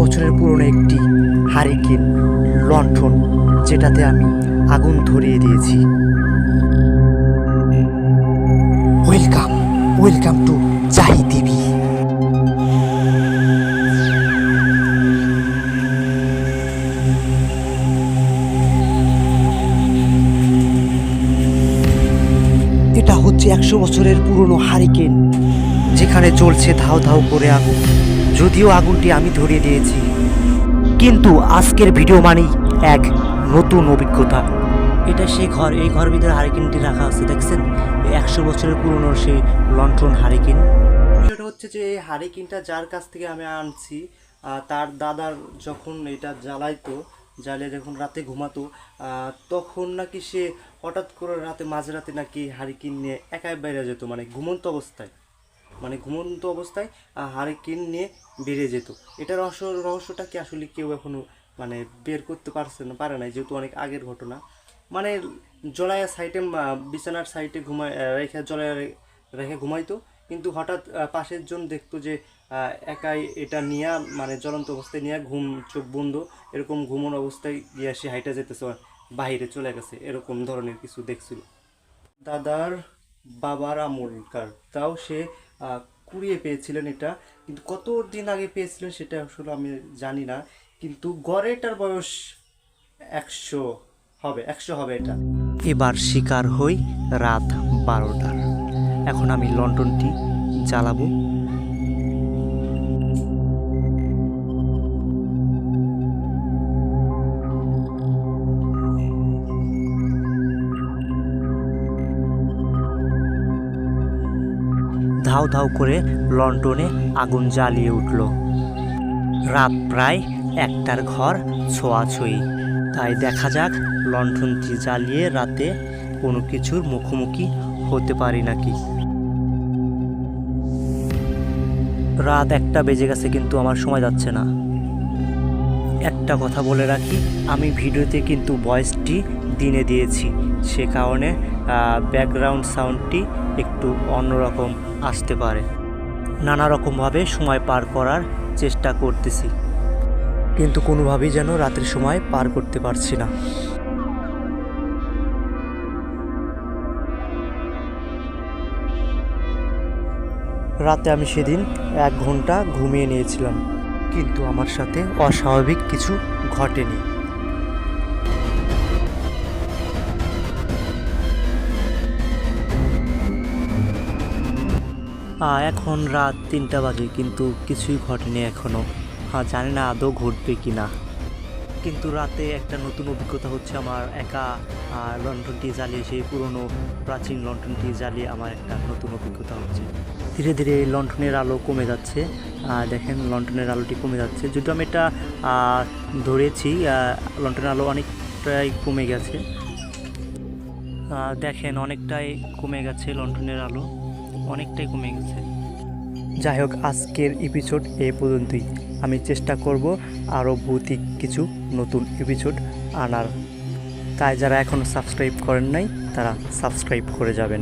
বছরের পুরনো একটি হারিকেন লণ্ঠন, যেটাতে আমি আগুন ধরিয়ে দিয়েছি। Welcome welcome to Jahi TV. এটা হচ্ছে 100 বছরের পুরনো হারিকেন, যেখানে জ্বলছে ধাউ ধাউ করে আগুন। যদিও আগুনটি আমি ধরিয়ে দিয়েছি, কিন্তু আজকের ভিডিও মানেই এক নতুন অভিজ্ঞতা। এটা সেই ঘর, এই ঘরের ভিতরে হারিকেনটি রাখা আছে, দেখছেন? 100 বছরের পুরনো সেই লণ্ঠন হারিকেন। বিষয়টা হচ্ছে যে এই হারিকেনটা যার কাছ থেকে আমি আনছি, তার দাদার যখন এটা জ্বালিয়ে যখন রাতে ঘুমাতো, তখন নাকি সে হঠাৎ করে মাঝরাতে নাকি হারিকেন নিয়ে একাই বেরিয়ে যেত, মানে ঘুমন্ত অবস্থায় হারিকেন নিয়ে বেরিয়ে যেত। এটার রহস্যটা কি আসলে কেউ এখনো মানে বের করতে পারে না, যেহেতু অনেক আগের ঘটনা। মানে জলায়া সাইডে, বিছানার সাইডে রেখে ঘুমাইতো, কিন্তু হঠাৎ পাশের জন দেখতো যে একাই এটা নিয়ে, মানে জ্বলন্ত অবস্থায় নিয়ে চোখ বন্ধ, এরকম ঘুমন অবস্থায় গিয়ে সে হাইটা যেতেছে, বাহিরে চলে গেছে, এরকম ধরনের কিছু দেখছিল। দাদার বাবার আমলকার, তাও সে কুড়িয়ে পেয়েছিলেন এটা, কিন্তু কত দিন আগে পেয়েছিলেন সেটা আসলে আমি জানি না, কিন্তু গড়েটার বয়স 100 হবে এটা। এবার শিকার হই রাত 12টার। এখন আমি লণ্ঠনটি জ্বালাবো। ধাউ ধাউ করে লণ্ঠনে আগুন জ্বালিয়ে উঠল। রাত প্রায় 1টার ঘর ছোঁয়াছুঁই। তাই দেখা যাক লণ্ঠনটি জ্বালিয়ে রাতে কোনো কিছুর মুখোমুখি হতে পারি নাকি। রাত 1টা বেজে গেছে, কিন্তু আমার সময় যাচ্ছে না। একটা কথা বলে রাখি, আমি ভিডিওতে কিন্তু ভয়েসটি দিনে দিয়েছি, সে কারণে ব্যাকগ্রাউন্ড সাউন্ডটি একটু অন্যরকম আসতে পারে। নানা রকমভাবে সময় পার করার চেষ্টা করতেছি, কিন্তু কোনোভাবেই যেন রাতের সময় পার করতে পারছি না। রাতে আমি সেদিন 1 ঘন্টা ঘুমিয়ে নিয়েছিলাম, কিন্তু আমার সাথে অস্বাভাবিক কিছু ঘটেনি। এখন রাত 3টা বাজে, কিন্তু কিছুই ঘটেনি এখনও। জানি না আদৌ ঘটবে কি না, কিন্তু রাতে একটা নতুন অভিজ্ঞতা হচ্ছে আমার। একা লণ্ঠনটি জ্বালিয়ে, সেই পুরনো প্রাচীন লণ্ঠনটি জ্বালিয়ে আমার একটা নতুন অভিজ্ঞতা হচ্ছে। ধীরে ধীরে এই লণ্ঠনের আলো কমে যাচ্ছে, দেখেন লণ্ঠনের আলোটি কমে যাচ্ছে। যদিও আমি এটা ধরেছি, লণ্ঠনের আলো অনেকটাই কমে গেছে, দেখেন অনেকটাই কমে গেছে, লণ্ঠনের আলো অনেকটাই কমে গেছে। যাই হোক, আজকের এপিসোড এই পর্যন্তই। আমি চেষ্টা করব আরও ভৌতিক কিছু নতুন এপিসোড আনার, তাই যারা এখনও সাবস্ক্রাইব করেন নাই তারা সাবস্ক্রাইব করে যাবেন।